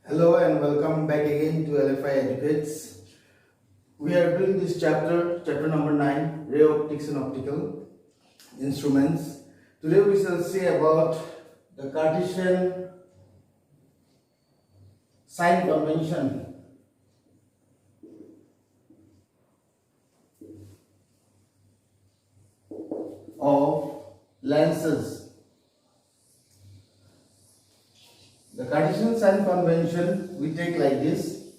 Hello and welcome back again to LFI Educates. We are doing this chapter number 9, Ray Optics and Optical Instruments. Today we shall see about the Cartesian sign convention of lenses. The Cartesian sign convention we take like this.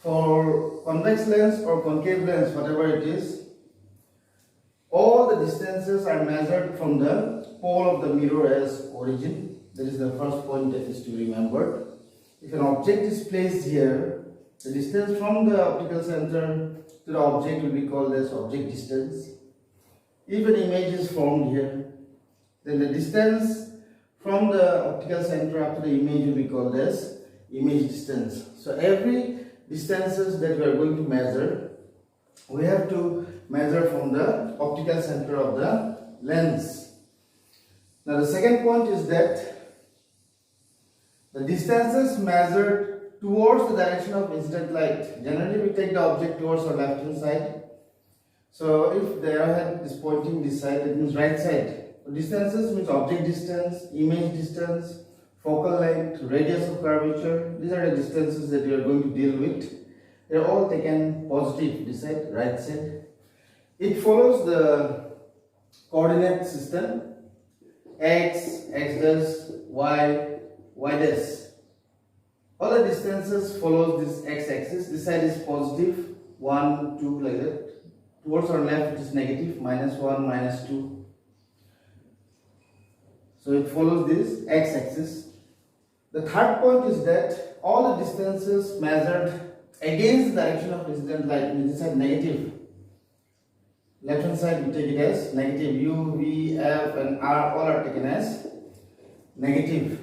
For convex lens or concave lens, whatever it is, all the distances are measured from the pole of the mirror as origin. That is the first point that is to be remembered. If an object is placed here, the distance from the optical center to the object will be called as object distance. If an image is formed here, then the distance from the optical center up to the image will be called as image distance. So every distances that we are going to measure, we have to measure from the optical center of the lens. Now the second point is that the distances measured towards the direction of incident light. Generally we take the object towards our left hand side. So if the arrowhead is pointing this side, it means right side. Distances means object distance, image distance, focal length, radius of curvature. These are the distances that you are going to deal with. They are all taken positive, this side, right side. It follows the coordinate system: x, x dash, y, y dash. All the distances follows this x-axis. This side is positive, 1, 2, like that. Towards our left it is negative, -1, -2. So it follows this x-axis. The third point is that all the distances measured against the direction of incident light, means this side negative. Left hand side we take it as negative. U, V, F and R all are taken as negative.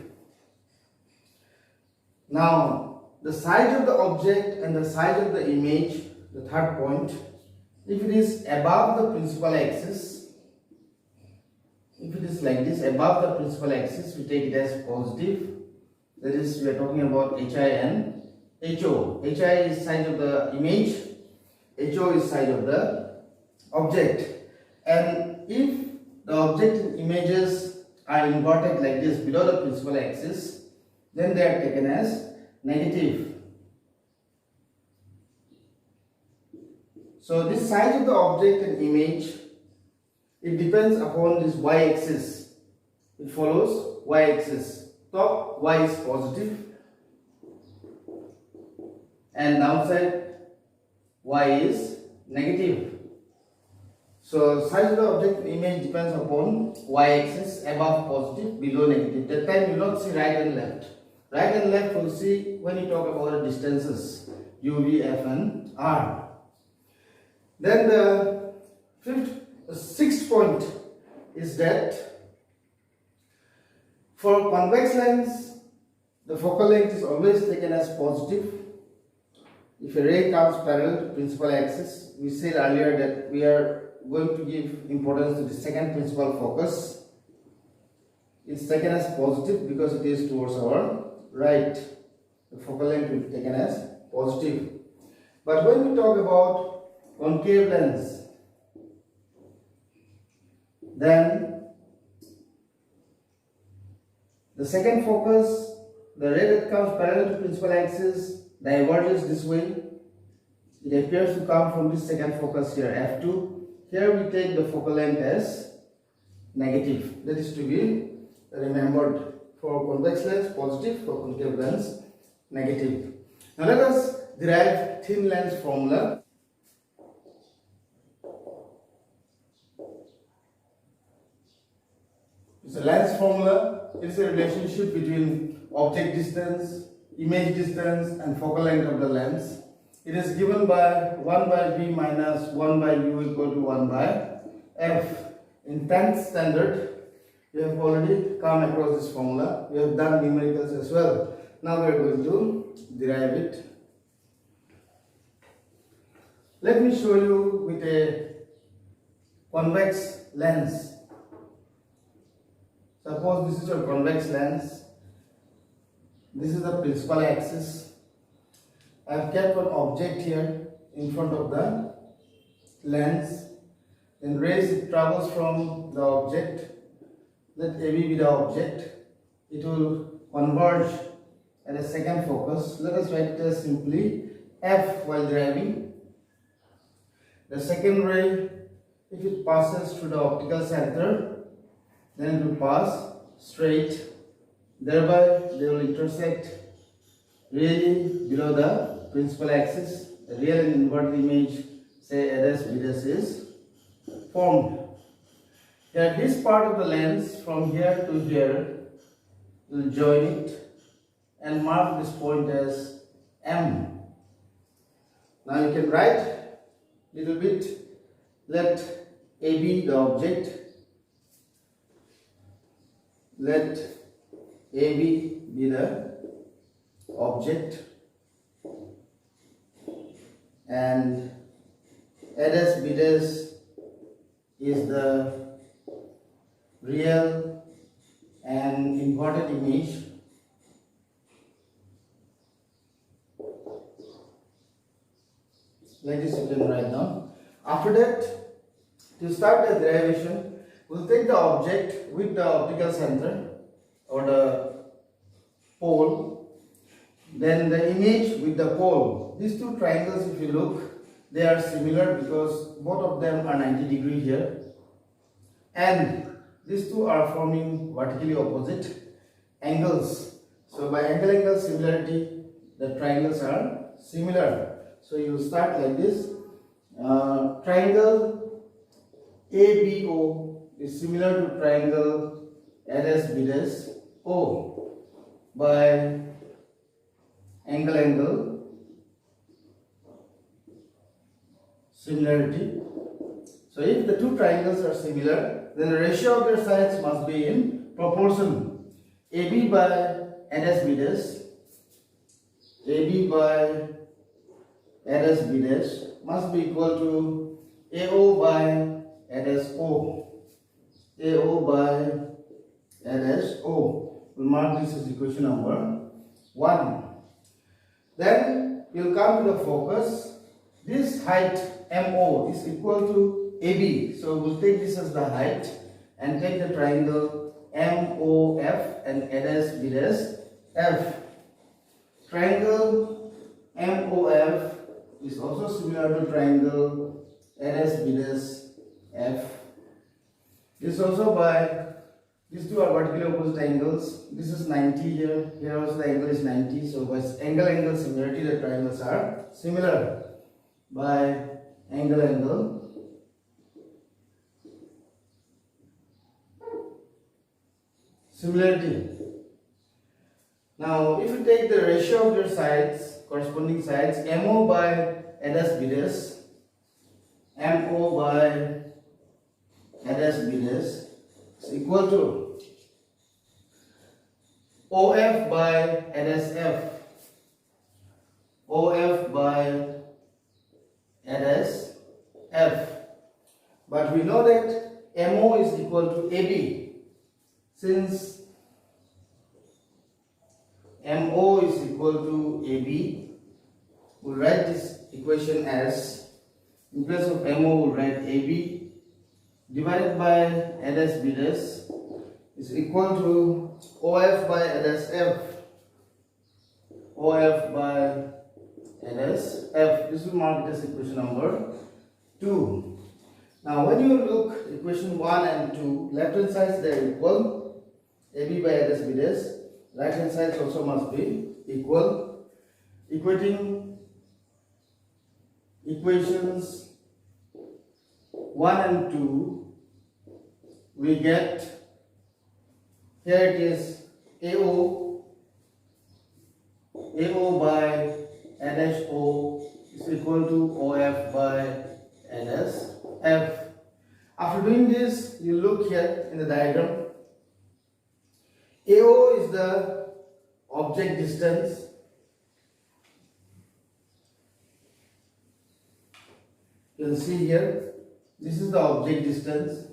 Now the size of the object and the size of the image, the third point, if it is above the principal axis, if it is like this, above the principal axis, we take it as positive. That is, we are talking about HI and HO. HI is size of the image, HO is size of the object. And if the object and images are inverted like this below the principal axis, then they are taken as negative. So this size of the object and image, it depends upon this y-axis. It follows y-axis. Top y is positive and downside y is negative. So size of the object image depends upon y-axis, above positive, below negative. That time you will not see right and left. Right and left we will see when you talk about the distances U, V, F and R. Then the sixth point is that for convex lens, the focal length is always taken as positive. If a ray comes parallel to principal axis, we said earlier that we are going to give importance to the second principal focus. It's taken as positive because it is towards our right. The focal length will be taken as positive. But when we talk about concave lens, then the second focus, the ray that comes parallel to principal axis, diverges this way. It appears to come from this second focus here, F2. Here we take the focal length as negative. That is to be remembered. For convex lens, positive; for concave lens, negative. Now let us derive thin lens formula. The lens formula is a relationship between object distance, image distance and focal length of the lens. It is given by 1 by V minus 1 by U equal to 1 by F. In 10th standard, we have already come across this formula. We have done numericals as well. Now we are going to derive it. Let me show you with a convex lens. Suppose this is your convex lens. This is the principal axis. I have kept one object here in front of the lens. Then rays it travels from the object. Let AB be the object. It will converge at a second focus. Let us write it as simply F while driving. The second ray, if it passes through the optical center, then it will pass straight. Thereby, they will intersect really below the principal axis. A real and inverted image, say A' B' is formed. Here, this part of the lens from here to here will join it and mark this point as M. Now you can write little bit. Let AB the object. Let AB be the object and A' B' is the real and inverted image. Like this you can write down. After that, to start the derivation, we'll take the object with the optical center or the pole, then the image with the pole. These two triangles, if you look, they are similar because both of them are 90 degrees here, and these two are forming vertically opposite angles. So by angle similarity, the triangles are similar. So you start like this. Triangle ABO is similar to triangle RSBO by angle similarity. So if the two triangles are similar, then the ratio of their sides must be in proportion. AB by RSB AB by RSB must be equal to AO by RSO. AO by RSO. We'll mark this as equation number 1. Then we'll come to the focus. This height MO is equal to AB. So we'll take this as the height and take the triangle MOF and RSBF. Triangle MOF is also similar to triangle RSBF. This is also by, these two are vertically opposite angles. This is 90 here, here also the angle is 90. So by angle similarity, the triangles are similar by angle similarity. Now if you take the ratio of their sides, corresponding sides, MO by RSB MO by RSB is equal to OF by RSF. OF by RSF. But we know that MO is equal to AB. Since MO is equal to AB, we'll write this equation as, in place of MO, we'll write AB divided by RSB is equal to OF by RSF. OF by RSF. This will mark this equation number 2. Now when you look equation 1 and 2, left hand sides they are equal. AB by RSB right hand sides also must be equal. Equating equations 1 and 2, we get, here it is AO by NHO is equal to OF by NSF. After doing this, you look here in the diagram. AO is the object distance. You can see here, this is the object distance,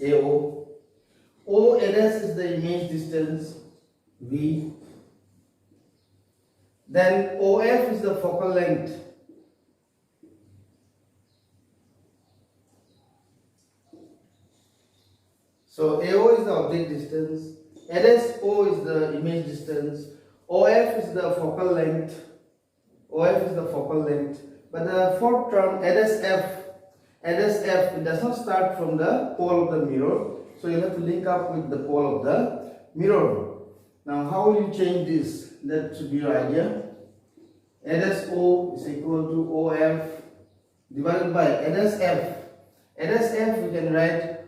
AO. ONS is the image distance, V. Then OF is the focal length. So AO is the object distance, LSO is the image distance, OF is the focal length, OF is the focal length. But the fourth term, LSF, it does not start from the pole of the mirror. So you have to link up with the pole of the mirror. Now how will you change this? That should be your idea. LSO is equal to OF divided by LSF. LSF we can write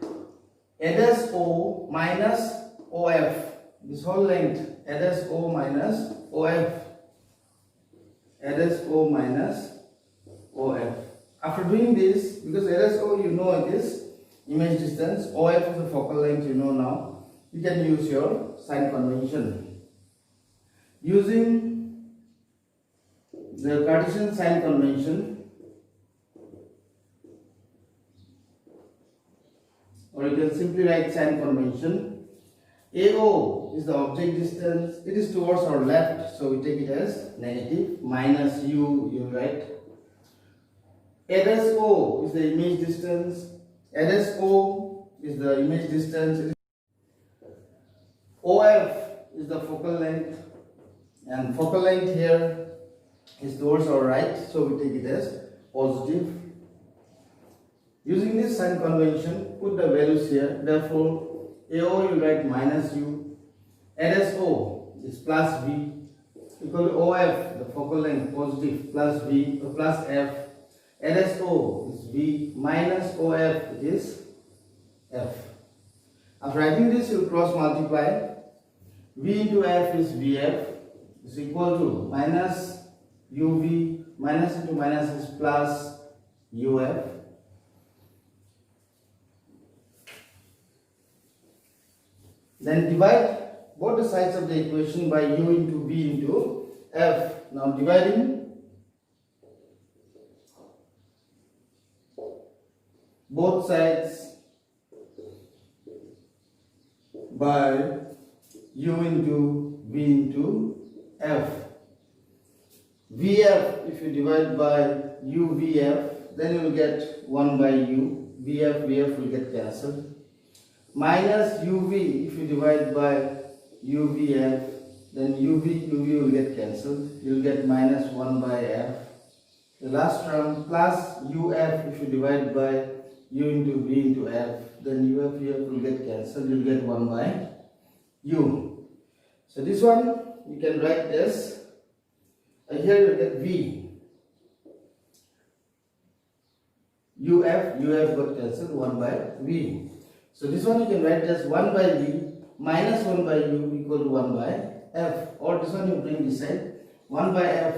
LSO minus OF. This whole length, LSO minus OF. LSO minus OF. After doing this, because LSO you know it is image distance, OF is the focal length you know now, you can use your sign convention. Using the Cartesian sign convention, or you can simply write sign convention. AO is the object distance, it is towards our left, so we take it as negative, minus U, you write. LSO is the image distance, LSO is the image distance, OF is the focal length, and focal length here is towards our right, so we take it as positive. Using this sign convention, put the values here. Therefore, AO you write minus U, LSO is plus V, equal to OF, the focal length, positive, plus V, plus F. LSO is V minus OF, it is F. After writing this, you will cross multiply. V into F is VF, is equal to minus UV, minus into minus is plus UF. Then divide both the sides of the equation by U into V into F. Now dividing both sides by U into V into F. VF, if you divide by UVF, then you will get 1 by U. VF will get cancelled. Minus UV, if you divide by UVF, then UV will get cancelled. You will get minus 1 by F. The last term plus UF, if you divide by U into V into F, then UF will get cancelled. You will get 1 by U. So this one you can write this. Here you get V. UF got cancelled, 1 by V. So this one you can write as 1 by V minus 1 by U equal to 1 by F. Or this one you bring this side. 1 by F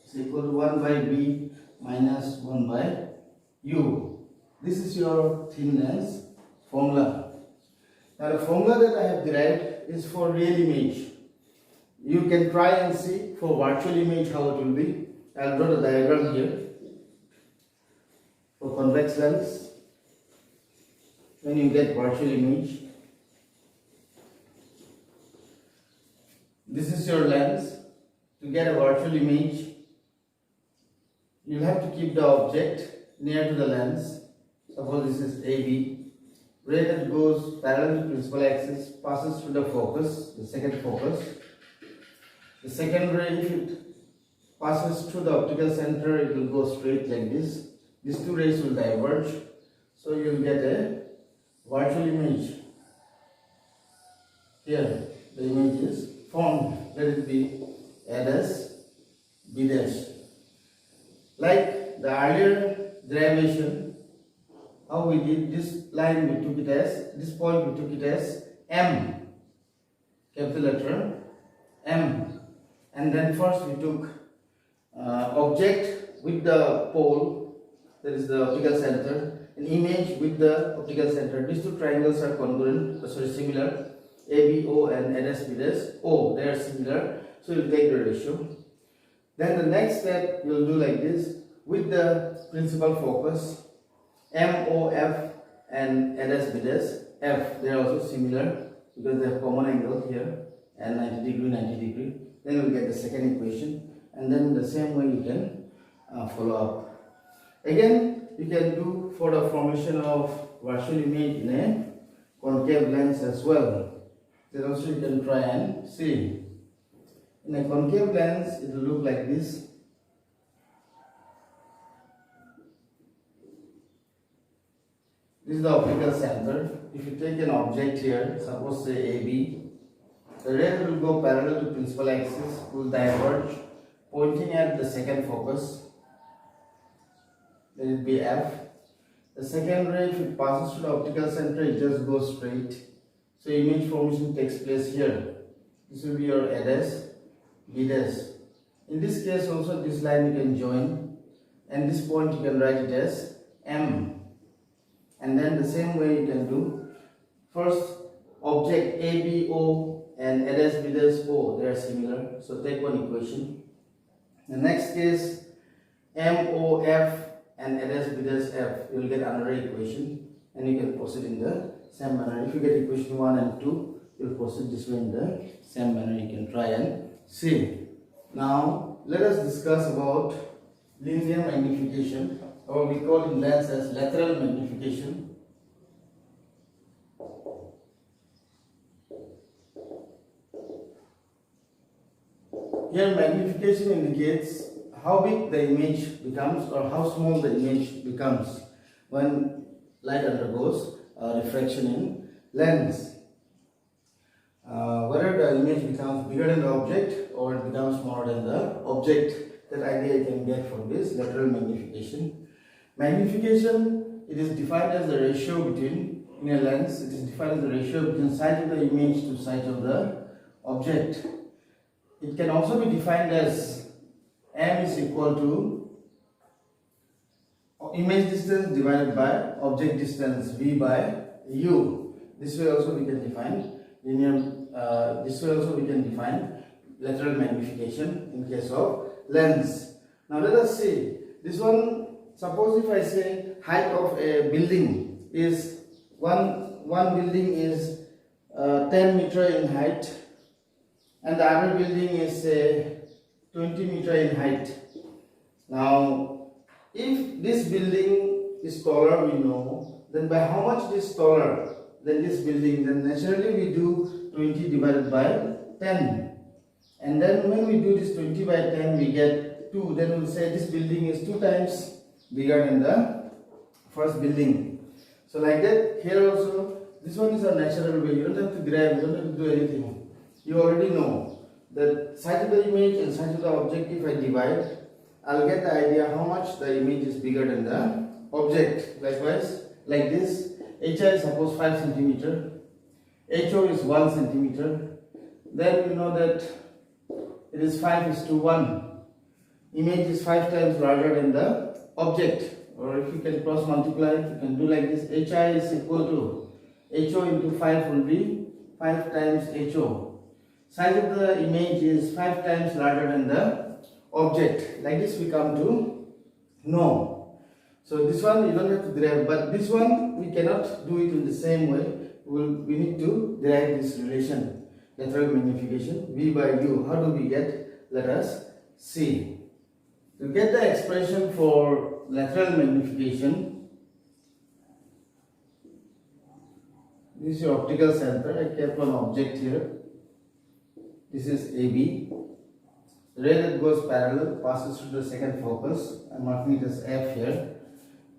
is equal to 1 by V minus 1 by U. This is your thin lens formula. Now the formula that I have derived is for real image. You can try and see for virtual image how it will be. I will draw the diagram here. For convex lens, when you get virtual image, this is your lens. To get a virtual image, you will have to keep the object near to the lens. Suppose this is AB. Ray that goes parallel to principal axis passes through the focus, the second focus. The second ray, if it passes through the optical center, it will go straight like this. These two rays will diverge. So you will get a virtual image. Here, the image is formed. Let it be A dash, B dash. Like the earlier derivation, how we did this line, we took it as, this point we took it as M, capital letter M. And then first we took object with the pole, that is the optical center, an image with the optical center. These two triangles are congruent, similar. ABO and NSB O, they are similar. So you will take the ratio. Then the next step you will do like this with the principal focus. MOF and NSB F, they are also similar because they have common angle here and 90 degree, 90 degree. Then we will get the second equation. and then the same way you can follow up. Again, you can do for the formation of virtual image in a concave lens as well. Then also you can try and see. In a concave lens, it will look like this. This is the optical center. If you take an object here, suppose say AB, the ray will go parallel to principal axis, will diverge, pointing at the second focus. Let it be F. The second ray, if it passes through the optical center, it just goes straight. So image formation takes place here. This will be your A dash, B dash. In this case also, this line you can join, and this point you can write it as M. And then the same way you can do. First, object A, B, O and A dash, B dash, O, they are similar. So take one equation. The next case, M, O, F and A dash, B dash, F. You will get another equation and you can proceed in the same manner. If you get equation 1 and 2, you will proceed this way in the same manner. You can try and see. Now, let us discuss about linear magnification, or we call in lens as lateral magnification. Here magnification indicates how big the image becomes or how small the image becomes when light undergoes refraction in lens. Whether the image becomes bigger than the object or it becomes smaller than the object, that idea you can get from this lateral magnification. Magnification, it is defined as the ratio between, in a lens, it is defined as the ratio between size of the image to size of the object. It can also be defined as M is equal to image distance divided by object distance, V by U. This way also we can define this way also we can define lateral magnification in case of lens. Now let us see this one. Suppose if I say height of a building is one building is 10 meter in height and the other building is 20 meter in height. Now if this building is taller, we know, then by how much it is taller than this building, then naturally we do 20 divided by 10, and then when we do this 20 by 10 we get 2, then we'll say this building is 2 times bigger than the first building. So like that, here also, this one is a natural way. You don't have to grab, you don't have to do anything. You already know that size of the image and size of the object, if I divide, I'll get the idea how much the image is bigger than the object. Likewise, like this, HI is suppose 5 centimeter, HO is 1 centimeter. Then you know that it is 5:1. Image is 5 times larger than the object, or if you can cross multiply, you can do like this. HI is equal to HO into 5 will be 5 times HO. Size of the image is 5 times larger than the object. Like this we come to know. So this one you don't have to derive, but this one we cannot do it in the same way. We need to derive this relation, lateral magnification, V by U. How do we get? Let us see. To get the expression for lateral magnification, this is your optical center. I kept one object here. This is AB. The ray that goes parallel passes through the second focus. I'm marking it as F here.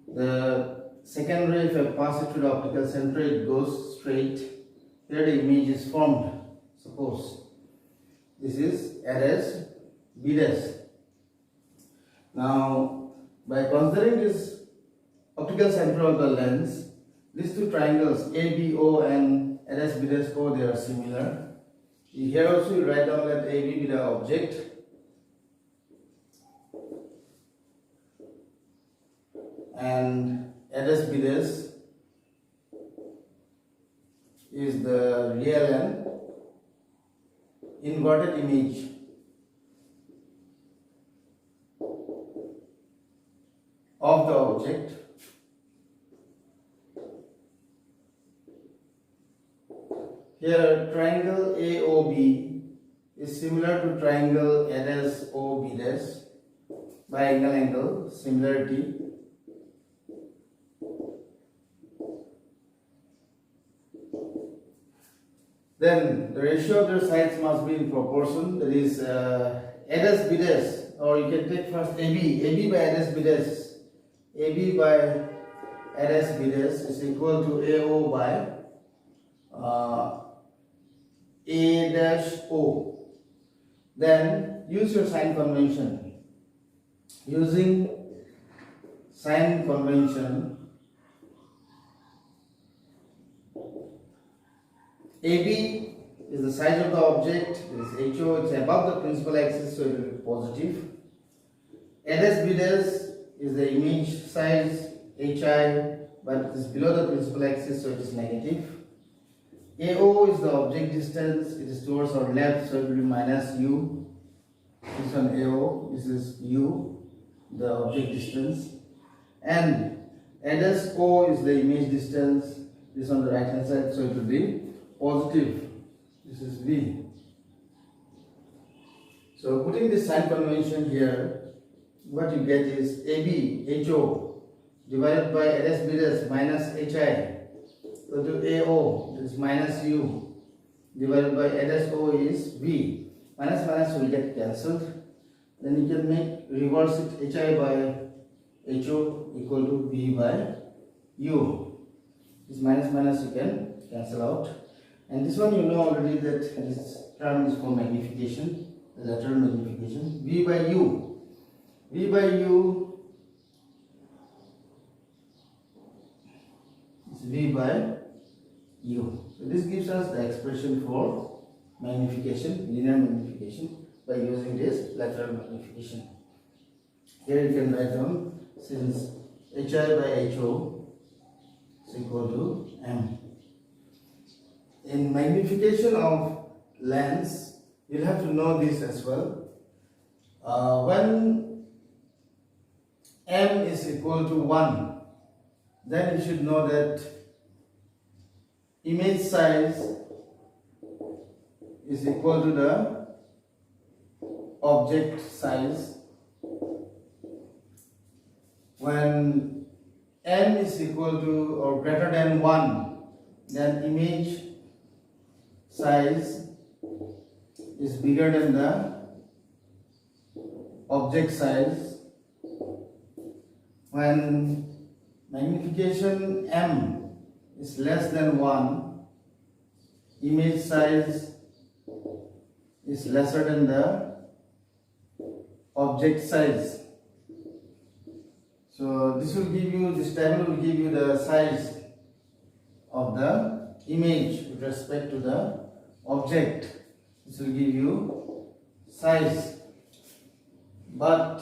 The second ray, if I pass it through the optical center, it goes straight. Here the image is formed. Suppose this is A dash, B dash. Now, by considering this optical center of the lens, these two triangles ABO and A dash, B dash, O, they are similar. Here also you write down that AB be the object and A dash, B dash is the real and inverted image of the object. Here triangle AOB is similar to triangle ADAS-OB by angle similarity. Then the ratio of their sides must be in proportion, that is ADAS-BDAS, or you can take first AB by ADAS-BDAS. AB by ADAS-BDAS is equal to AO by A-O. Then use your sign convention. Using sign convention, AB is the size of the object, is HO, it's above the principal axis, so it will be positive. ADAS-BDAS is the image size, HI, but it is below the principal axis, so it is negative. AO is the object distance, it is towards our left, so it will be minus U. This one AO, this is U, the object distance. And ADAS-O is the image distance, this on the right hand side, so it will be positive. This is V. So putting this sign convention here, what you get is AB, HO, divided by ADAS-BDAS minus HI. So to AO is minus U divided by ADAS-O is V. Minus minus will get cancelled. Then you can make reverse it, HI by HO equal to V by U. This minus minus you can cancel out. And this one you know already that this term is called magnification, the lateral magnification. V by U. V by U is V by U. So this gives us the expression for magnification, linear magnification, by using this lateral magnification. Here you can write down, since HI by HO is equal to M. In magnification of lens, you'll have to know this as well. When M is equal to 1, then you should know that image size is equal to the object size. When M is equal to or greater than 1, then image size is bigger than the object size. When magnification M is less than 1, image size is lesser than the object size. So this will give you, this table will give you the size of the image with respect to the object. This will give you size, but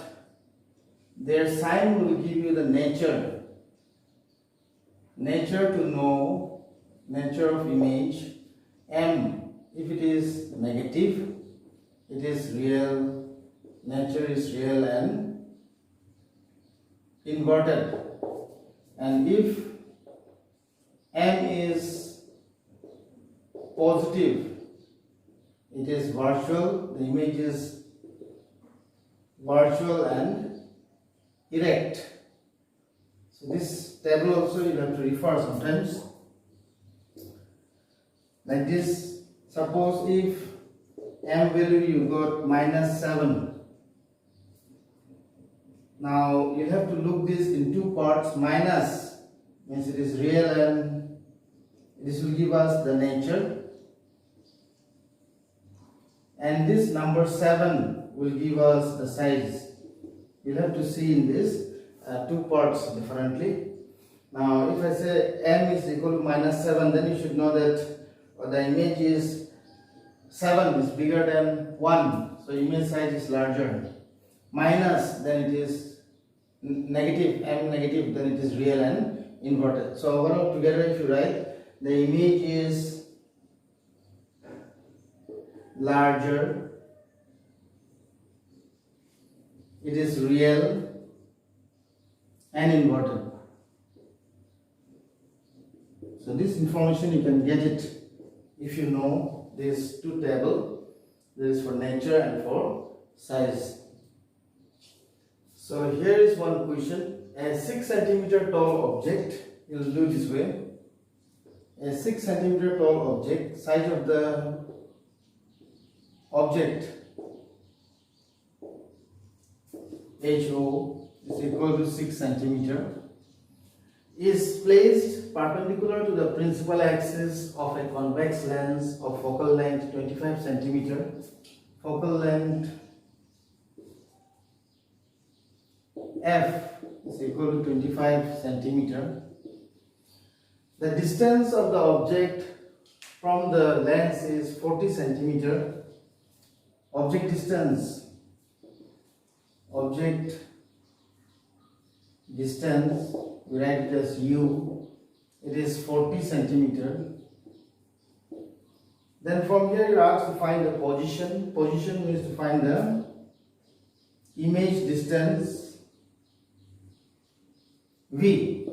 their sign will give you the nature to know nature of image. M, if it is negative, it is real, nature is real and inverted. And if M is positive, it is virtual, the image is virtual and erect. So this table also you have to refer sometimes. Like this, suppose if M value you got minus 7. Now you have to look this in two parts. Minus means it is real and this will give us the nature. And this number 7 will give us the size. You'll have to see in this two parts differently. Now if I say M is equal to minus 7, then you should know that the image is 7 is bigger than 1, so image size is larger. Minus, then it is negative, M negative, then it is real and inverted. So overall together if you write, the image is larger, it is real and inverted. So this information you can get it if you know these two tables. That is for nature and for size. So here is one question. A 6 centimeter tall object, you will do this way. A 6 centimeter tall object, size of the object HO is equal to 6 centimeter, is placed perpendicular to the principal axis of a convex lens of focal length 25 centimeter. Focal length F is equal to 25 centimeter. The distance of the object from the lens is 40 centimeter. Object distance, we write it as U, it is 40 centimeter. Then from here you are asked to find the position. Position means to find the image distance V,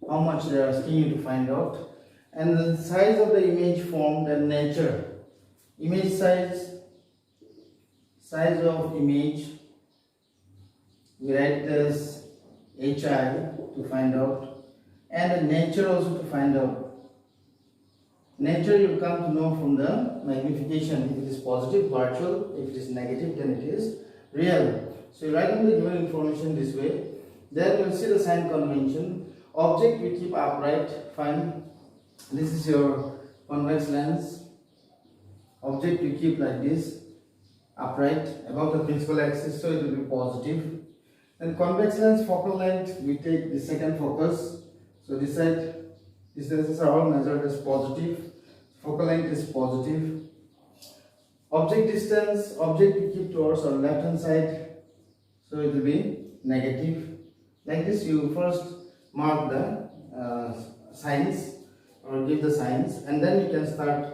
how much they are asking you to find out, and the size of the image formed and nature. Image size of image, we write it as HI to find out, and the nature also to find out. Nature you will come to know from the magnification. If it is positive, virtual; if it is negative, then it is real. So you write down the given information this way. Then you will see the sign convention. Object we keep upright, fine. This is your convex lens. Object we keep like this, upright above the principal axis, so it will be positive. Then convex lens focal length, we take the second focus. So this side distances are all measured as positive. Focal length is positive. Object distance, object we keep towards our left hand side, so it will be negative. Like this, you first mark the signs or give the signs, and then you can start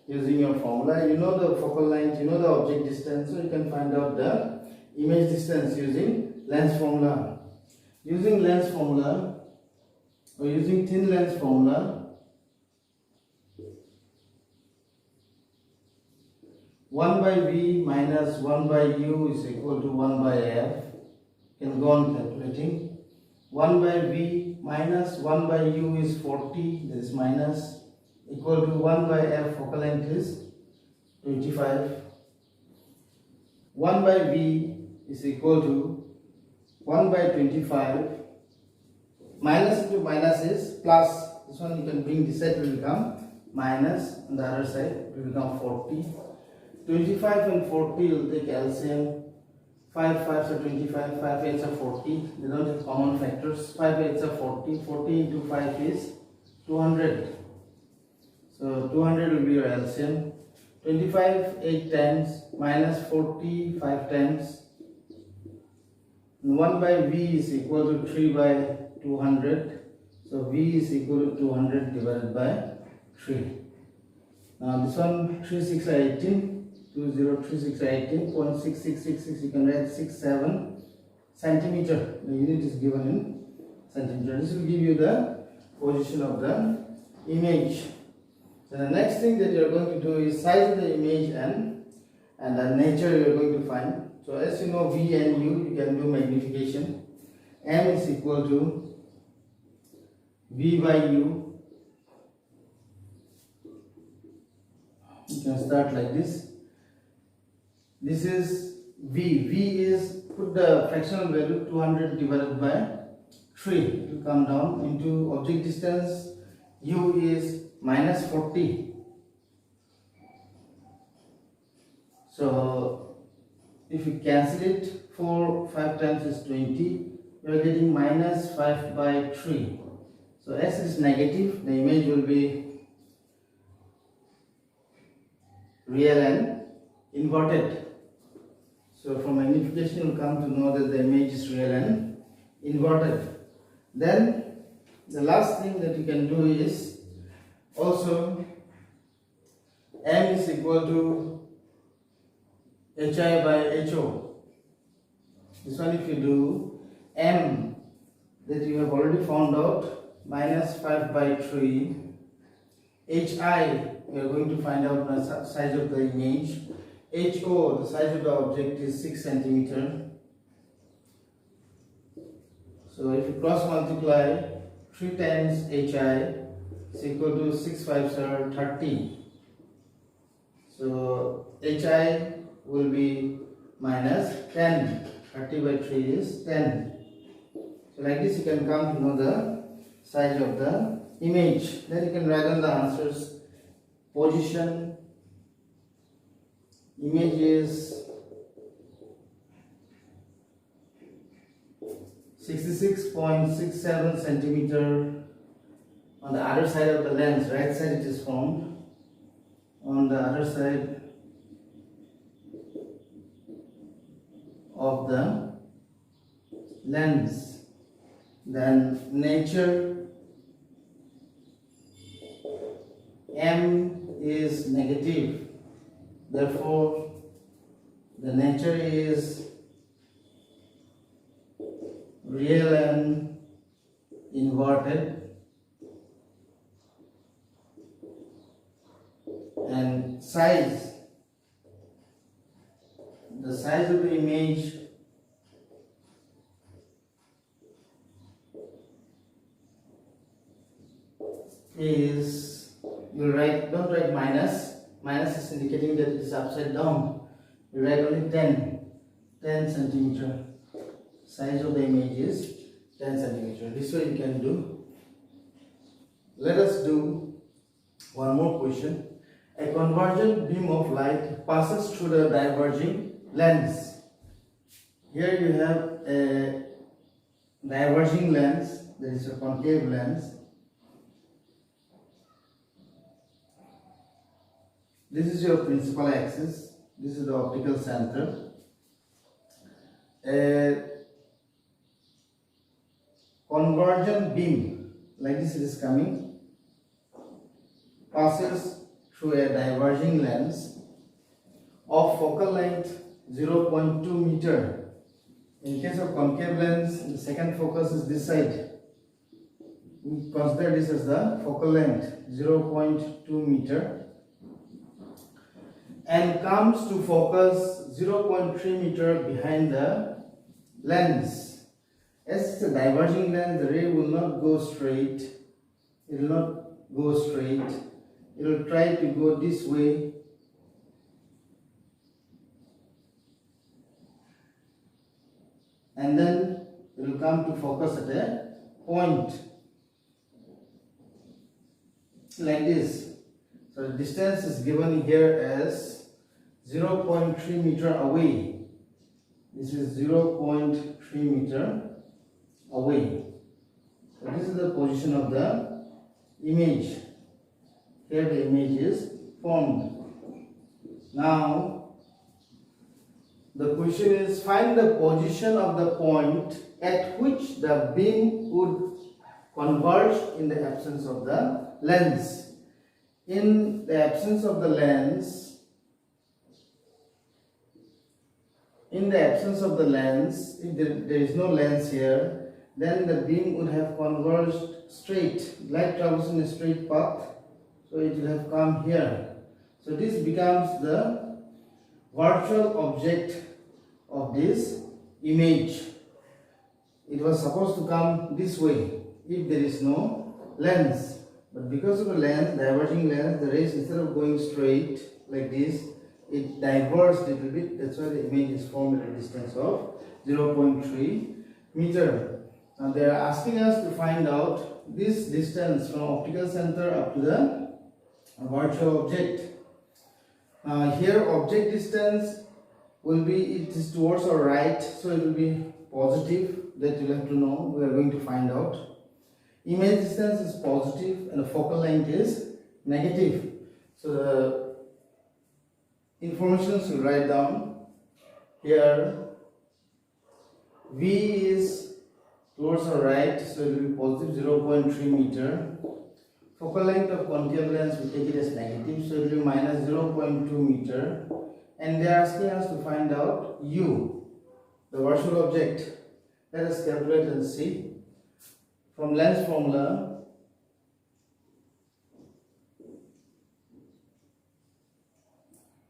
using your formula. You know the focal length, you know the object distance, so you can find out the image distance using lens formula. Using lens formula or using thin lens formula, 1 by V minus 1 by U is equal to 1 by F. You can go on calculating. 1 by V minus 1 by U is 40, that is minus, equal to 1 by F, focal length is 25. 1 by V is equal to 1 by 25. Minus into minus is plus. This one you can bring this side, will become minus, on the other side it will become 40. 25 and 40 will take LCM. 5 5s are 25, 5 8s are 40. They don't have common factors. 5 8s are 40. 40 into 5 is 200. So 200 will be your LCM. 25 8 times minus 40 5 times. And 1 by V is equal to 3 by 200. So V is equal to 200 divided by 3. Now this one 3 6 are 18. 2036 18.6666, you can write 67 centimeter. The unit is given in centimeter. This will give you the position of the image. So the next thing that you are going to do is size of the image and the nature you are going to find. So as you know, V and U, you can do magnification. M is equal to V by U. You can start like this. This is V. V is, put the fractional value 200 divided by 3. It will come down into object distance. U is minus 40. So if you cancel it, 4 5 times is 20. You are getting minus 5 by 3. So S is negative. The image will be real and inverted. So from magnification you will come to know that the image is real and inverted. Then the last thing that you can do is also M is equal to HI by HO. This one if you do, M that you have already found out, minus 5 by 3, HI, we are going to find out the size of the image. HO, the size of the object is 6 centimeter. So if you cross multiply 3 times HI is equal to 6 5s are 30. So HI will be minus 10. 30 by 3 is 10. So like this you can come to know the size of the image. Then you can write down the answers. Position, image is 66.67 centimeter on the other side of the lens. Right side it is formed. On the other side of the lens. Then nature, M is negative, therefore the nature is real and inverted. And size, the size of the image is, you write, don't write minus. Minus is indicating that it is upside down. You write only 10 centimeter. Size of the image is 10 centimeter. This way you can do. Let us do one more question. A convergent beam of light passes through the diverging lens. Here you have a diverging lens, there is a concave lens. This is your principal axis, this is the optical center. A convergent beam, like this it is coming, passes through a diverging lens of focal length 0.2 meter. In case of concave lens, the second focus is this side. We consider this as the focal length 0.2 meter and comes to focus 0.3 meter behind the lens. As it's a diverging lens, the ray will not go straight. It will not go straight. It will try to go this way. And then it will come to focus at a point like this. So the distance is given here as 0.3 meter away. This is 0.3 meter away. So this is the position of the image. Here the image is formed. Now the question is, find the position of the point at which the beam would converge in the absence of the lens. In the absence of the lens, if there is no lens here, then the beam would have converged straight. Light travels in a straight path, so it will have come here. So this becomes the virtual object of this image. It was supposed to come this way if there is no lens, but because of the lens, diverging lens, the rays, instead of going straight like this, it diverged a little bit. That's why the image is formed at a distance of 0.3 meter. Now they are asking us to find out this distance from optical center up to the virtual object. Here object distance will be, it is towards our right, so it will be positive. That you have to know, we are going to find out. Image distance is positive and the focal length is negative. So the informations you write down here. V is towards our right, so it will be positive 0.3 meter. Focal length of concave lens, we take it as negative, so it will be minus 0.2 meter. And they are asking us to find out U, the virtual object. Let us calculate and see. From lens formula,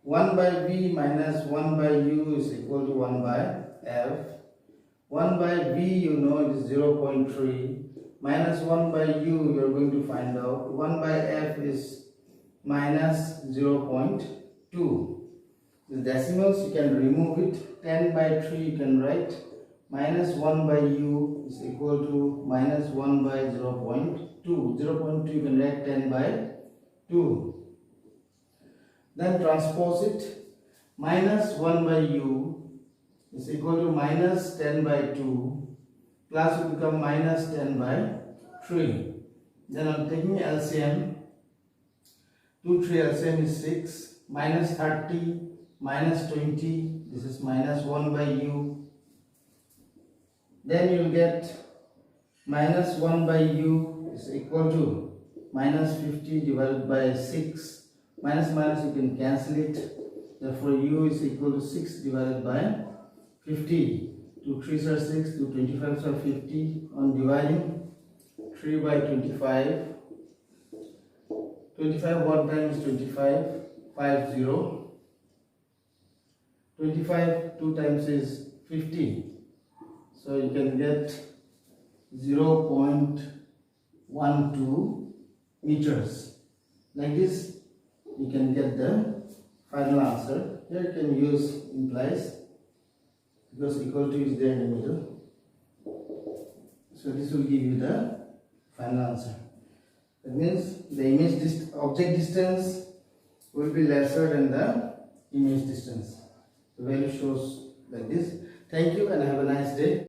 1 by v minus 1 by u is equal to 1 by f. 1 by v, you know, it is 0.3. Minus 1 by u, you are going to find out. 1 by f is minus 0.2. The decimals, you can remove it. 10 by 3 you can write. Minus 1 by u is equal to minus 1 by 0.2. 0.2 you can write 10 by 2. Then transpose it. Minus 1 by u is equal to minus 10 by 2. Plus will become minus 10 by 3. Then I am taking LCM. 2, 3 LCM is 6. Minus 30, minus 20. This is minus 1 by u. Then you will get minus 1 by u is equal to minus 50 divided by 6. Minus minus you can cancel it. Therefore u is equal to 6 divided by 50. 2 3s are 6, 2 25s are 50. On dividing, 3 by 25. 25 1 time is 25. 5 0. 25 2 times is 50. So you can get 0.12 meters. Like this, you can get the final answer. Here you can use implies because equal to is there in the middle. So this will give you the final answer. That means the object distance will be lesser than the image distance. The value shows like this. Thank you and have a nice day.